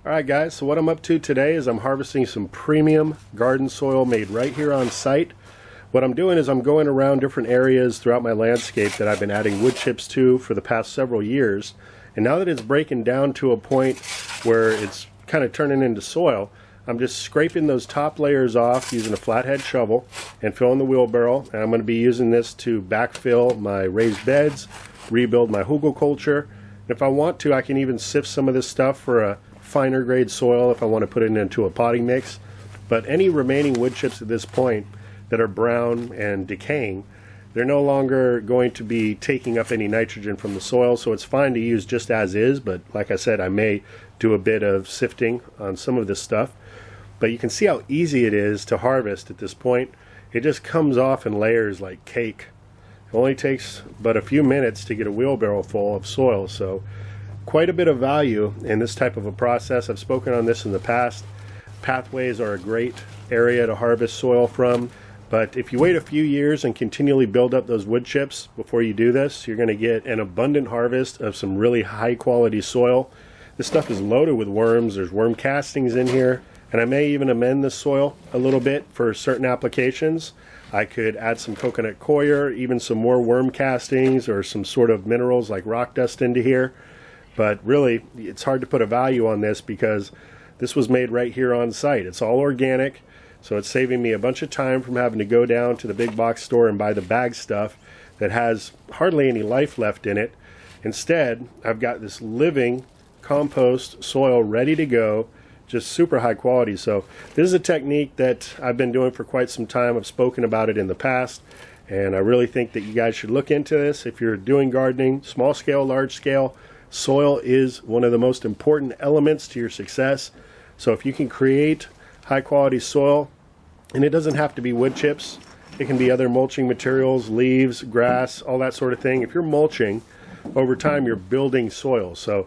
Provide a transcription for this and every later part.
Alright guys, so what I'm up to today is I'm harvesting some premium garden soil made right here on site. What I'm doing is I'm going around different areas throughout my landscape that I've been adding wood chips to for the past several years. And now that it's breaking down to a point where it's kind of turning into soil, I'm just scraping those top layers off using a flathead shovel and filling the wheelbarrow. And I'm going to be using this to backfill my raised beds, rebuild my hugelkultur. If I want to, I can even sift some of this stuff for a finer grade soil if I want to put it into a potting mix. But any remaining wood chips at this point that are brown and decaying, they're no longer going to be taking up any nitrogen from the soil, so it's fine to use just as is. But like I said, I may do a bit of sifting on some of this stuff. But you can see how easy it is to harvest at this point. It just comes off in layers like cake. It only takes but a few minutes to get a wheelbarrow full of soil, so quite a bit of value in this type of a process. I've spoken on this in the past. Pathways are a great area to harvest soil from, but if you wait a few years and continually build up those wood chips before you do this, you're going to get an abundant harvest of some really high quality soil. This stuff is loaded with worms. There's worm castings in here, and I may even amend the soil a little bit for certain applications. I could add some coconut coir, even some more worm castings or some sort of minerals like rock dust into here. But really, it's hard to put a value on this because this was made right here on site. It's all organic, so it's saving me a bunch of time from having to go down to the big box store and buy the bag stuff that has hardly any life left in it. Instead, I've got this living compost soil ready to go, just super high quality. So this is a technique that I've been doing for quite some time. I've spoken about it in the past, and I really think that you guys should look into this. If you're doing gardening, small scale, large scale, soil is one of the most important elements to your success. So if you can create high quality soil, and it doesn't have to be wood chips, it can be other mulching materials, leaves, grass, all that sort of thing. If you're mulching, over time you're building soil. So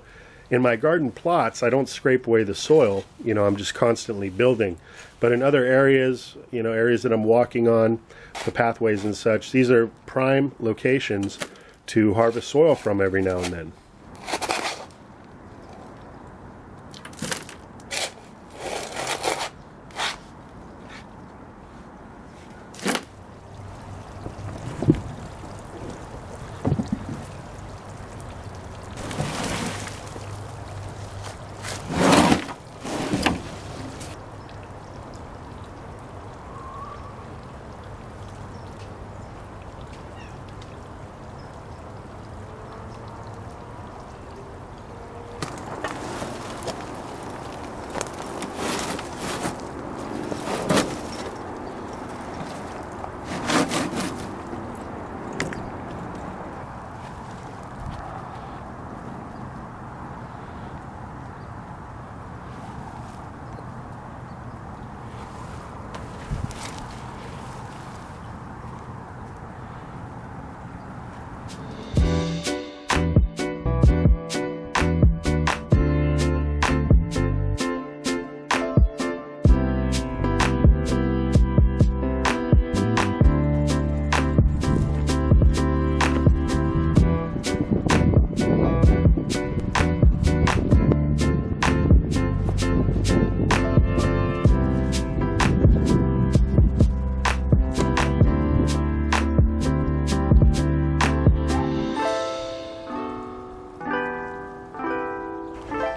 in my garden plots, I don't scrape away the soil, I'm just constantly building. But in other areas, areas that I'm walking on, the pathways and such, these are prime locations to harvest soil from every now and then.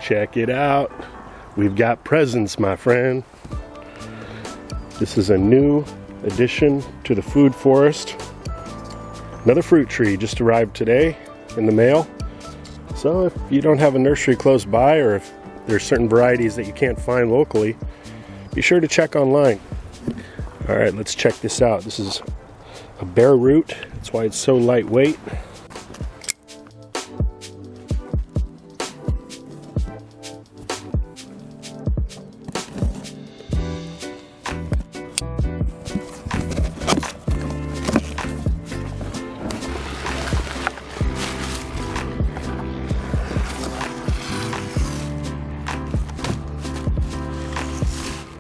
Check it out. We've got presents, my friend. This is a new addition to the food forest. Another fruit tree just arrived today in the mail. So if you don't have a nursery close by, or if there's certain varieties that you can't find locally, be sure to check online. All right, let's check this out. This is a bare root. That's why it's so lightweight.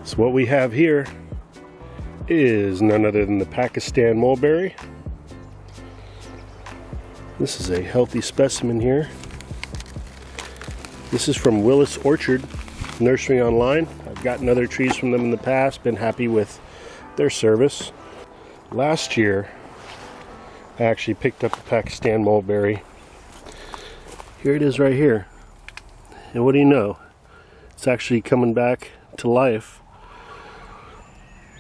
So what we have here is none other than the Pakistan mulberry. This is a healthy specimen here. This is from Willis Orchard nursery online. I've gotten other trees from them in the past, been happy with their service. Last year, I actually picked up a Pakistan mulberry. Here it is right here. And what do you know? It's actually coming back to life.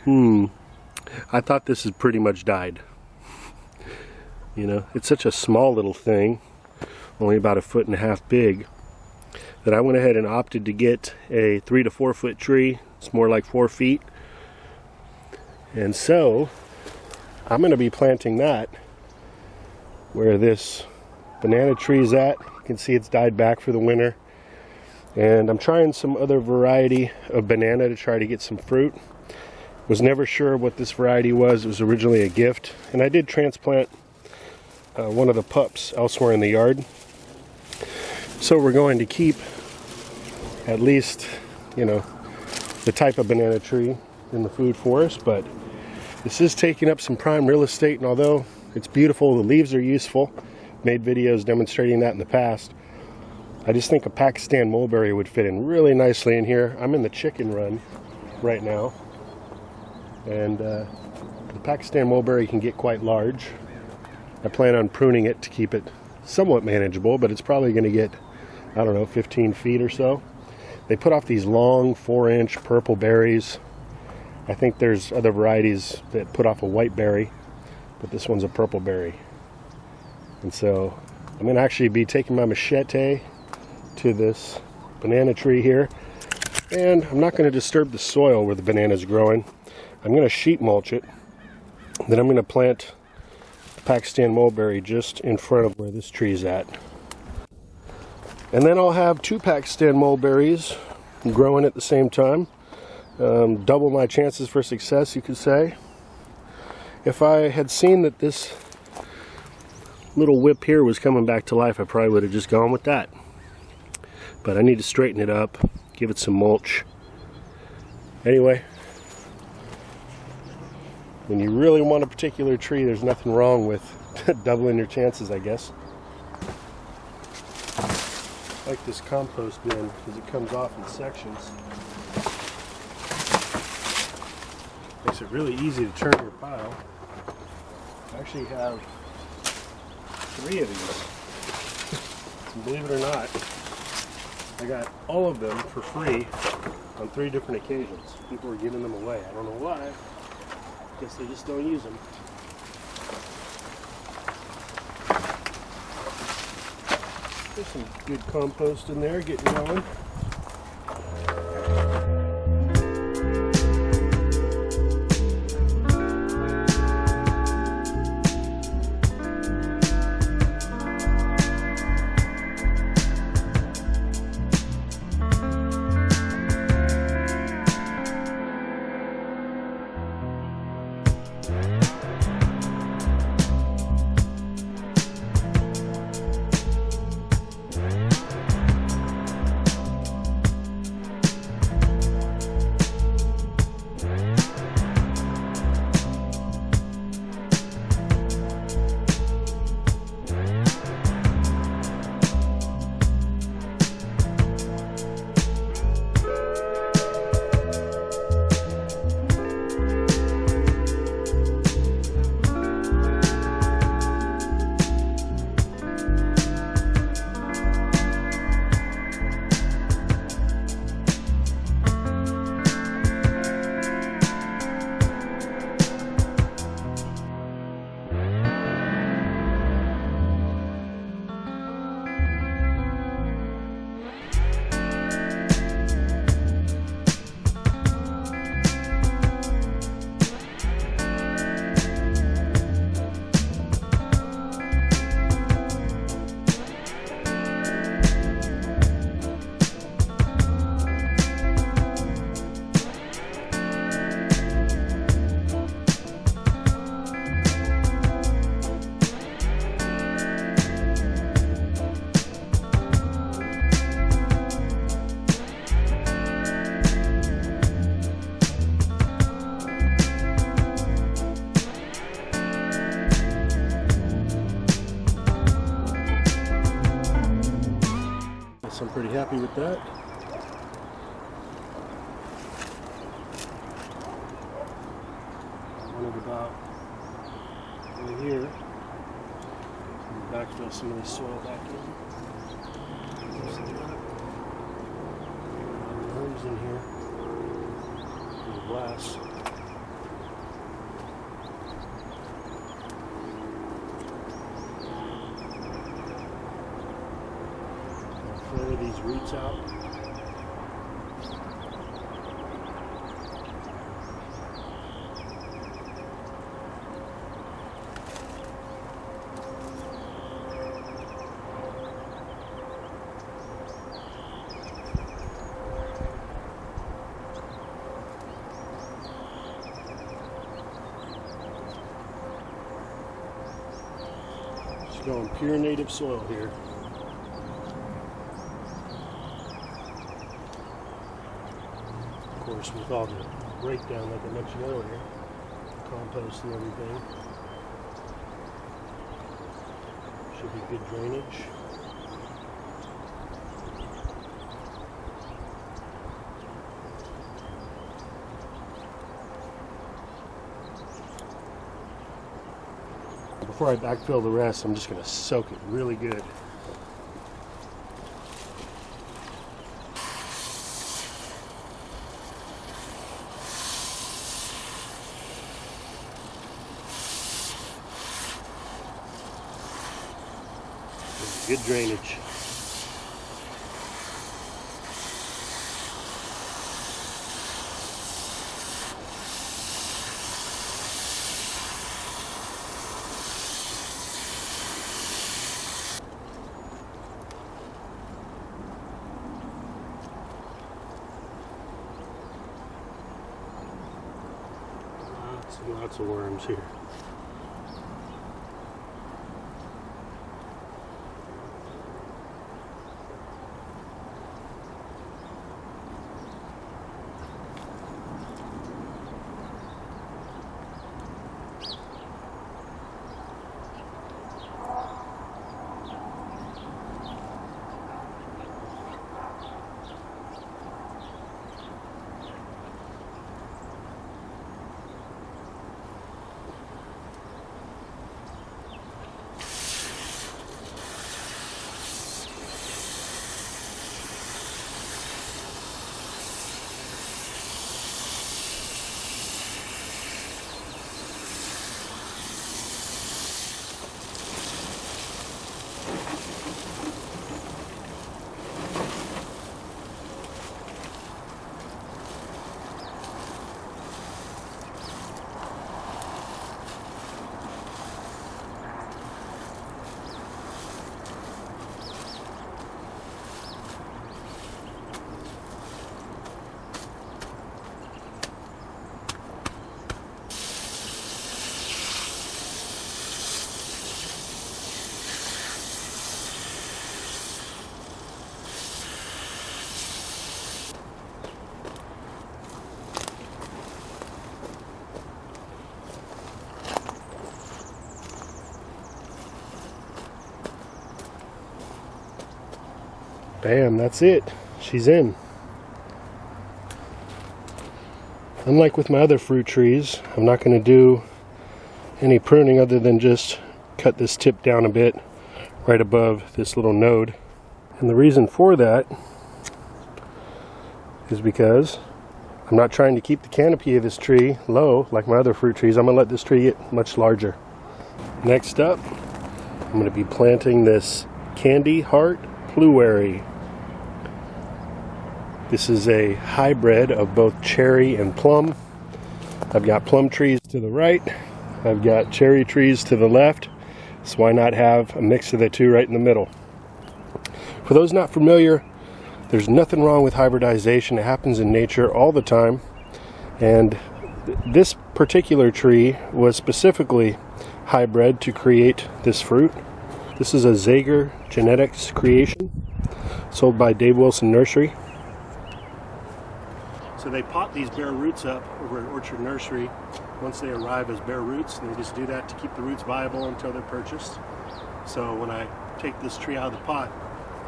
I thought this had pretty much died. You know, it's such a small little thing, only about 1.5 feet big, that I went ahead and opted to get a 3 to 4 foot tree. It's more like 4 feet. And so, I'm going to be planting that where this banana tree is at. You can see it's died back for the winter. And I'm trying some other variety of banana to try to get some fruit. Was never sure what this variety was. It was originally a gift. And I did transplant one of the pups elsewhere in the yard. So we're going to keep at least, you know, the type of banana tree in the food forest, but this is taking up some prime real estate, and although it's beautiful, the leaves are useful. Made videos demonstrating that in the past. I just think a Pakistan mulberry would fit in really nicely in here. I'm in the chicken run right now, and the Pakistan mulberry can get quite large. I plan on pruning it to keep it somewhat manageable, but it's probably going to get, I don't know, 15 feet or so. They put off these long 4-inch purple berries. I think there's other varieties that put off a white berry, but this one's a purple berry. And so I'm going to actually be taking my machete to this banana tree here, and I'm not going to disturb the soil where the banana's growing. I'm going to sheet mulch it. Then I'm going to plant Pakistan mulberry just in front of where this tree's at. And then I'll have 2 Pakistan mulberries growing at the same time. Double my chances for success, you could say. If I had seen that this little whip here was coming back to life, I probably would have just gone with that. But I need to straighten it up, give it some mulch. Anyway, when you really want a particular tree, there's nothing wrong with doubling your chances, I guess. I like this compost bin because it comes off in sections. Makes it really easy to turn your pile. I actually have 3 of these. And believe it or not, I got all of them for free on 3 different occasions. People were giving them away. I don't know why. Guess they just don't use them. There's some good compost in there getting going. I'm pretty happy with that. backfill some of this soil back in. Worms in here. And glass. Flare these roots out. Just going pure native soil here. Of course, with all the breakdown, like I mentioned earlier, compost and everything, should be good drainage. Before I backfill the rest, I'm just going to soak it really good. Good drainage. Lots of worms here. Bam, that's it. She's in. Unlike with my other fruit trees, I'm not going to do any pruning other than just cut this tip down a bit right above this little node. And the reason for that is because I'm not trying to keep the canopy of this tree low like my other fruit trees. I'm going to let this tree get much larger. Next up, I'm going to be planting this candy heart blueberry. This is a hybrid of both cherry and plum. I've got plum trees to the right. I've got cherry trees to the left. So why not have a mix of the two right in the middle? For those not familiar, there's nothing wrong with hybridization. It happens in nature all the time. And this particular tree was specifically hybrid to create this fruit. This is a Zager Genetics creation sold by Dave Wilson Nursery. So they pot these bare roots up over at Orchard Nursery once they arrive as bare roots, and they just do that to keep the roots viable until they're purchased. So when I take this tree out of the pot,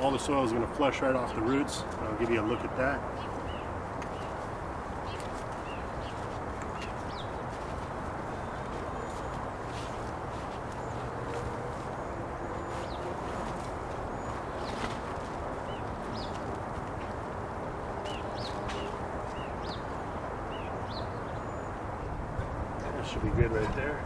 all the soil is going to flush right off the roots. I'll give you a look at that. Be good right there.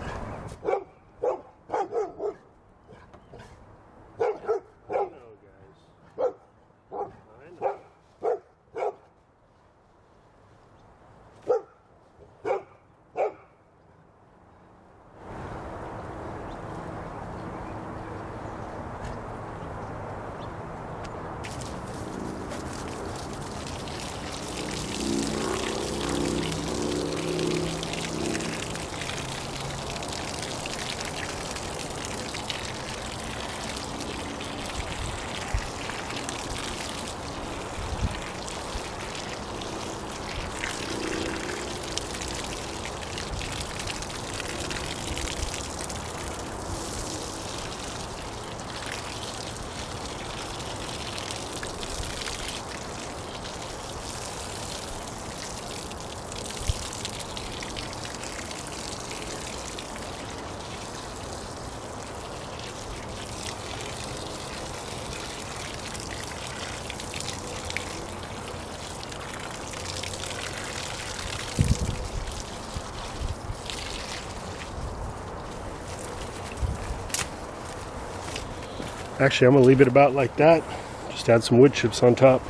Actually, I'm going to leave it about like that. Just add some wood chips on top.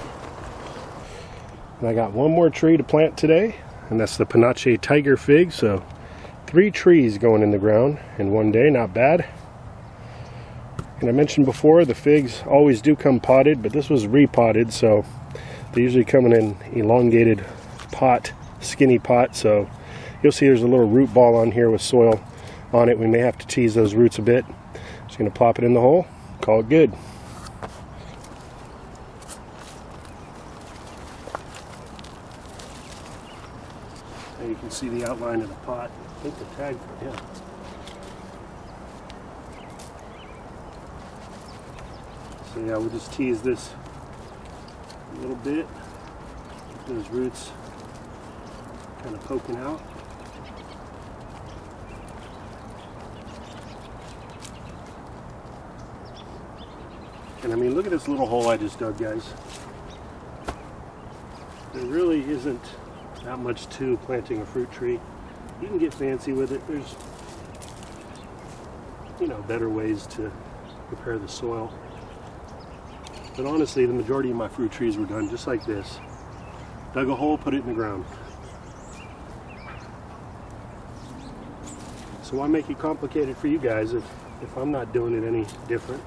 And I got one more tree to plant today, and that's the Panache Tiger Fig. So 3 trees going in the ground in one day, not bad. And I mentioned before, the figs always do come potted, but this was repotted, so they usually come in an elongated pot, skinny pot. So you'll see there's a little root ball on here with soil on it. We may have to tease those roots a bit. Just going to plop it in the hole. Call it good. And you can see the outline of the pot. I think the tag, yeah. So yeah, we'll just tease this a little bit. Get those roots kind of poking out. And I mean, look at this little hole I just dug, guys. There really isn't that much to planting a fruit tree. You can get fancy with it. There's, you know, better ways to prepare the soil. But honestly, the majority of my fruit trees were done just like this. Dug a hole, put it in the ground. So why make it complicated for you guys if I'm not doing it any different?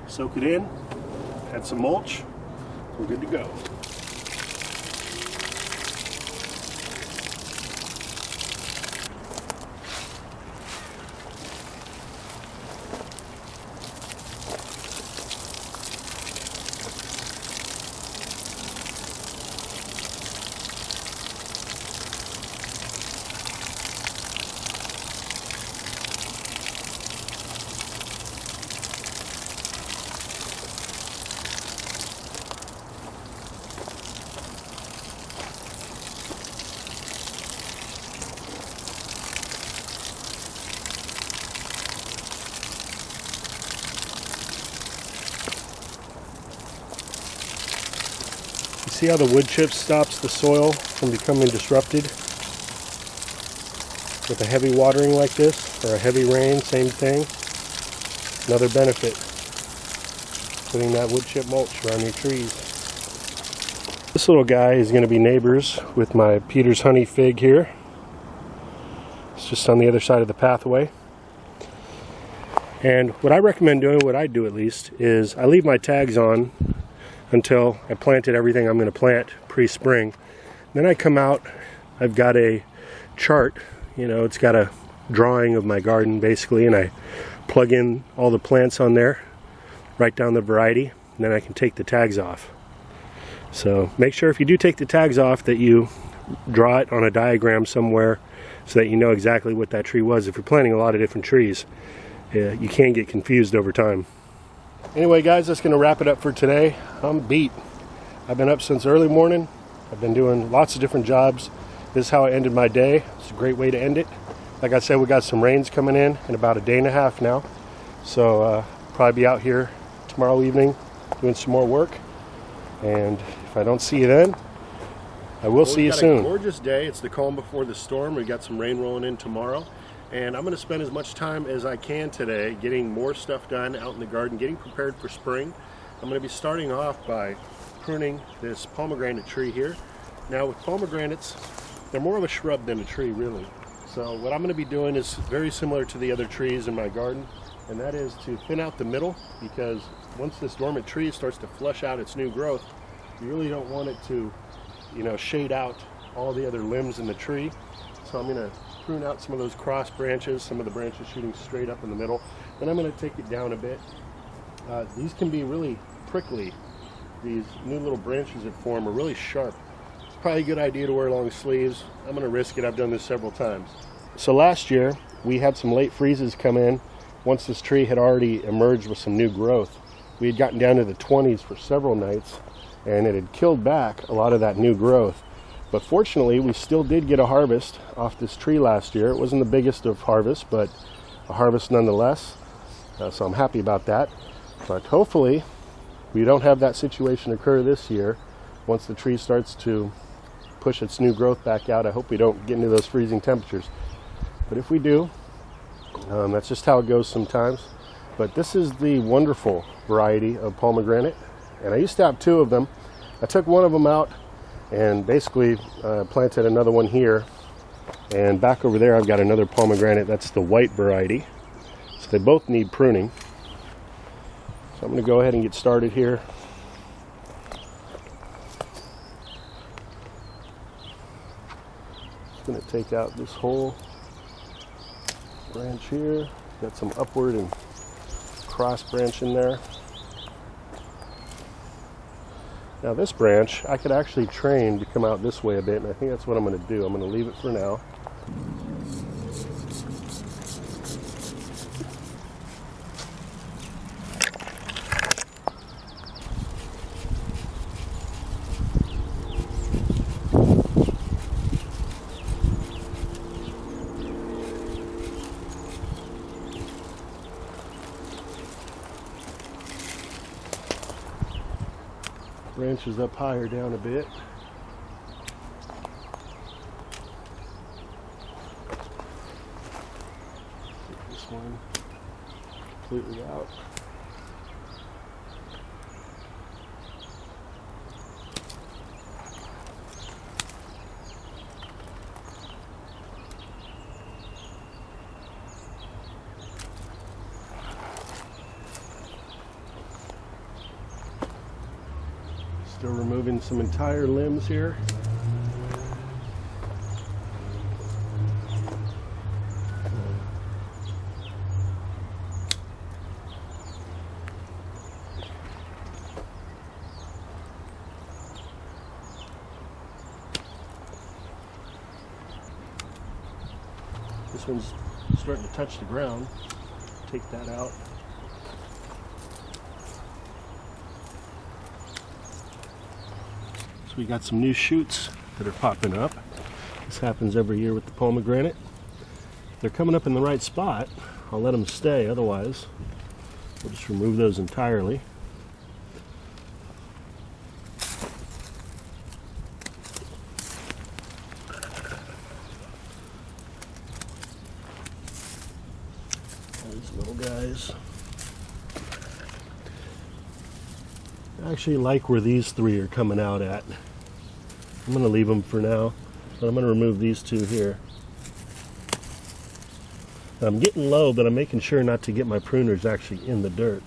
Soak it in, add some mulch, we're good to go. See how the wood chip stops the soil from becoming disrupted? With a heavy watering like this, or a heavy rain, same thing. Another benefit, putting that wood chip mulch around your trees. This little guy is going to be neighbors with my Peter's Honey Fig here. It's just on the other side of the pathway. And what I recommend doing, what I do at least, is I leave my tags on until I planted everything I'm going to plant pre-spring. Then I come out, I've got a chart, you know, it's got a drawing of my garden basically, and I plug in all the plants on there, write down the variety, and then I can take the tags off. So make sure if you do take the tags off that you draw it on a diagram somewhere so that you know exactly what that tree was. If you're planting a lot of different trees, you can get confused over time. Anyway guys, that's going to wrap it up for today. I'm beat. I've been up since early morning. I've been doing lots of different jobs. This is how I ended my day. It's a great way to end it. Like I said, we got some rains coming in about a day and a half now. So probably be out here tomorrow evening doing some more work. And if I don't see you then, I will see you soon. It's a gorgeous day. It's the calm before the storm. We got some rain rolling in tomorrow. And I'm going to spend as much time as I can today getting more stuff done out in the garden, getting prepared for spring. I'm going to be starting off by pruning this pomegranate tree here. Now with pomegranates, they're more of a shrub than a tree really. So what I'm going to be doing is very similar to the other trees in my garden, and that is to thin out the middle, because once this dormant tree starts to flush out its new growth, you really don't want it to, shade out all the other limbs in the tree. So I'm going to prune out some of those cross branches, some of the branches shooting straight up in the middle. Then I'm going to take it down a bit. These can be really prickly. These new little branches that form are really sharp. Probably a good idea to wear long sleeves. I'm going to risk it. I've done this several times. So last year we had some late freezes come in once this tree had already emerged with some new growth. We had gotten down to the 20s for several nights, and it had killed back a lot of that new growth. But fortunately we still did get a harvest off this tree last year. It wasn't the biggest of harvests, but a harvest nonetheless. So I'm happy about that. But hopefully we don't have that situation occur this year. Once the tree starts to push its new growth back out, I hope we don't get into those freezing temperatures. But if we do, that's just how it goes sometimes. But this is the wonderful variety of pomegranate, and I used to have two of them. I took one of them out and basically planted another one here, and back over there I've got another pomegranate. That's the white variety. So they both need pruning. So I'm going to go ahead and get started here. Going to take out this whole branch here. Got some upward and cross branch in there. Now this branch I could actually train to come out this way a bit, and I think that's what I'm going to do. I'm going to leave it for now. Branches up higher down a bit. Take this one completely out. Still removing some entire limbs here. This one's starting to touch the ground. Take that out. So we got some new shoots that are popping up. This happens every year with the pomegranate. If they're coming up in the right spot, I'll let them stay. Otherwise, we'll just remove those entirely. These little guys. I actually like where these three are coming out at. I'm going to leave them for now, but I'm going to remove these two here. I'm getting low, but I'm making sure not to get my pruners actually in the dirt.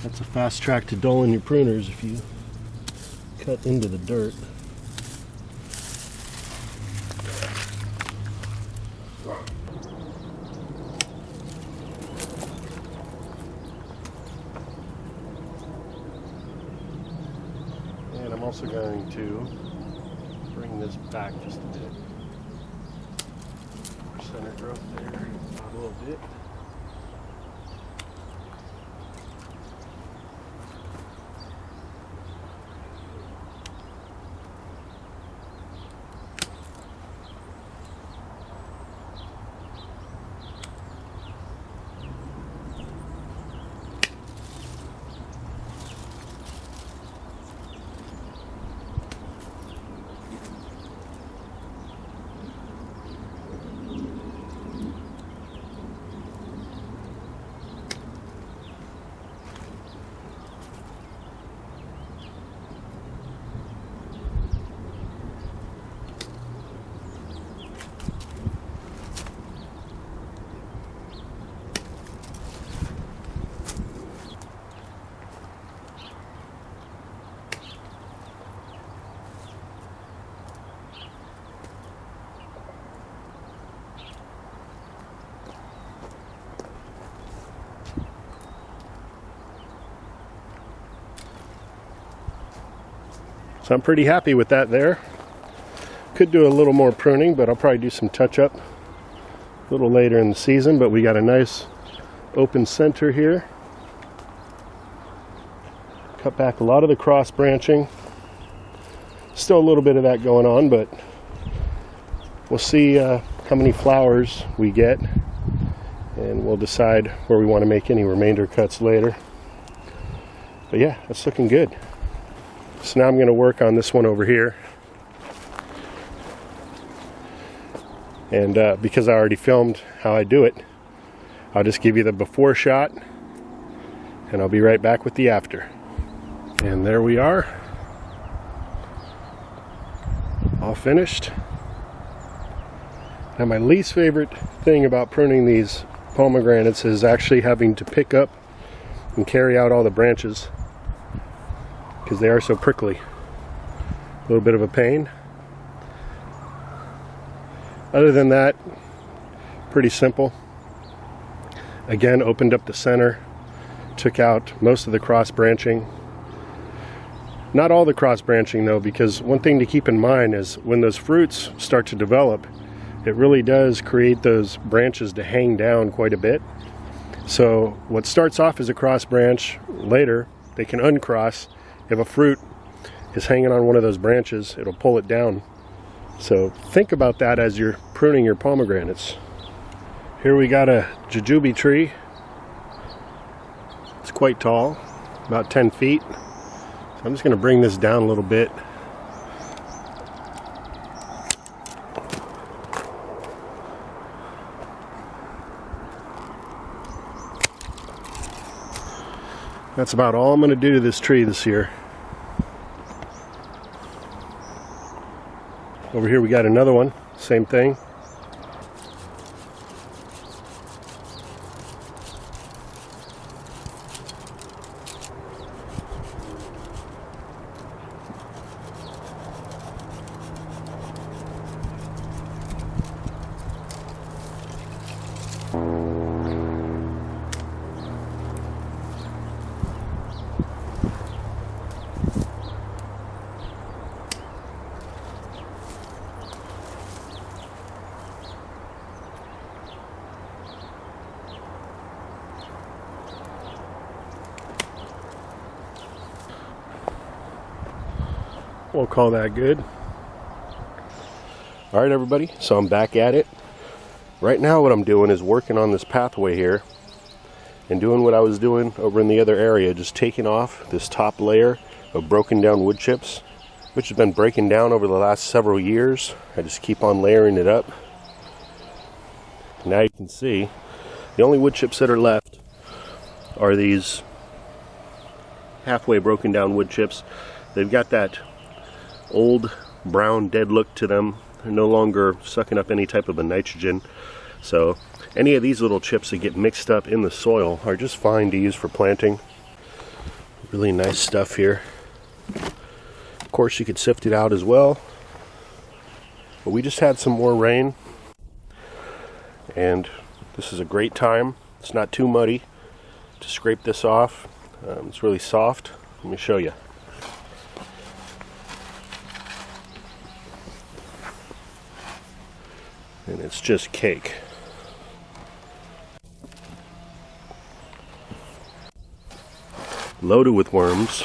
That's a fast track to dulling your pruners if you cut into the dirt. And I'm also going to bring this back just a bit. growth there a little bit. So I'm pretty happy with that there. Could do a little more pruning, but I'll probably do some touch-up a little later in the season. But we got a nice open center here. Cut back a lot of the cross branching. Still a little bit of that going on, but we'll see how many flowers we get, and we'll decide where we want to make any remainder cuts later. But yeah, that's looking good. So now I'm going to work on this one over here. And because I already filmed how I do it, I'll just give you the before shot, and I'll be right back with the after. And there we are. All finished. Now my least favorite thing about pruning these pomegranates is actually having to pick up and carry out all the branches, because they are so prickly. A little bit of a pain. Other than that, pretty simple. Again, opened up the center, took out most of the cross branching. Not all the cross branching though, because one thing to keep in mind is when those fruits start to develop, it really does create those branches to hang down quite a bit. So what starts off as a cross branch, later they can uncross. If a fruit is hanging on one of those branches, it'll pull it down. So think about that as you're pruning your pomegranates. Here we got a jujube tree. It's quite tall, about 10 feet. So I'm just going to bring this down a little bit. That's about all I'm going to do to this tree this year. Over here we got another one, same thing. We'll call that good. Alright everybody, so I'm back at it. Right now what I'm doing is working on this pathway here and doing what I was doing over in the other area, just taking off this top layer of broken down wood chips, which has been breaking down over the last several years. I just keep on layering it up. Now you can see the only wood chips that are left are these halfway broken down wood chips. They've got that old brown dead look to them. They're no longer sucking up any type of a nitrogen, so any of these little chips that get mixed up in the soil are just fine to use for planting. Really nice stuff here. Of course you could sift it out as well, but we just had some more rain and this is a great time. It's not too muddy to scrape this off. It's really soft. Let me show you. And it's just cake. loaded with worms.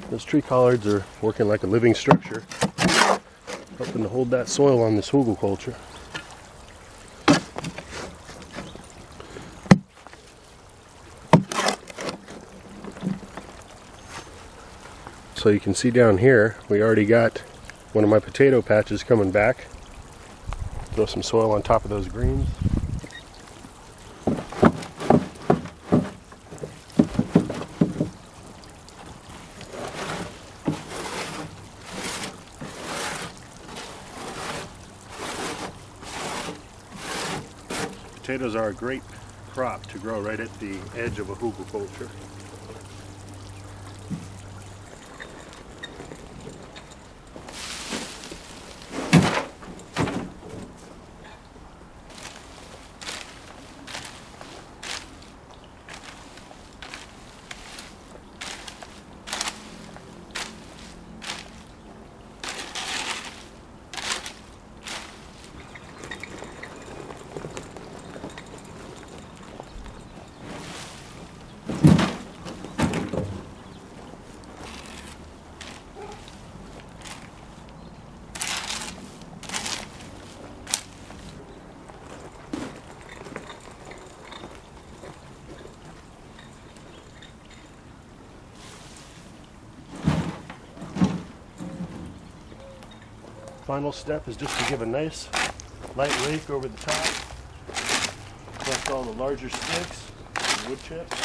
Those tree collards are working like a living structure, helping to hold that soil on this hugelkultur. So you can see down here, we already got one of my potato patches coming back. Throw some soil on top of those greens. Potatoes are a great crop to grow right at the edge of a hugelkultur. Final step is just to give a nice light rake over the top. Collect all the larger sticks, the wood chips.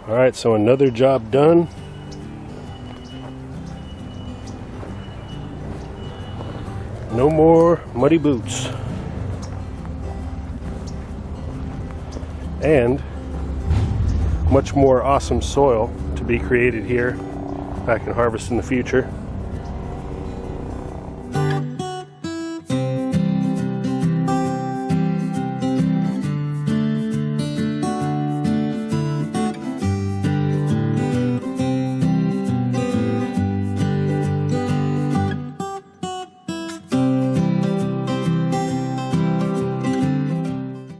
Alright, so another job done. No more muddy boots. And much more awesome soil to be created here. I can harvest in the future.